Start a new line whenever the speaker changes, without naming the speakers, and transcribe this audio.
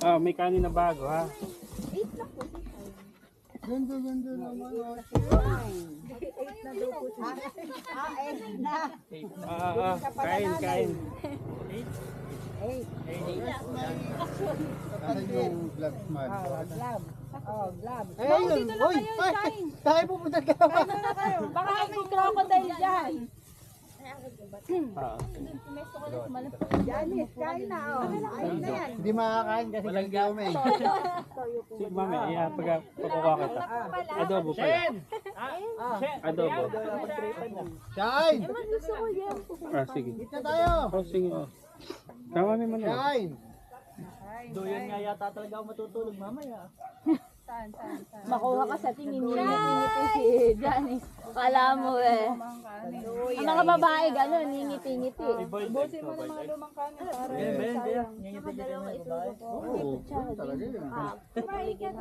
Ah, may kanin na bago ha.
Ganda naman.
Kain.
Ano yung vlog man?
Ayun, uy! Tayo pupunta ka naman.
Baka may crocodile dyan.
Janice, kain na. Ayun na yan.
Hindi makakain kasi walang gawin.
Sige mami, pagkukuha kita. Adobo pala. Adobo.
Kain!
Ah, sige.
Kita tayo!
Oh, sige. Oh. Tama mo na.
Kain!
Doon nga yata talaga ako matutulog mamaya.
Makuha ka sa tingin niya. Ngiti si Janice. Kala mo eh. Ang mga babae gano'n, ngiti-ngiti.
Busin mo ng mga lumang kanin para sayang.
Dalawa ito.
Oo, talaga yun.
Pagligyan.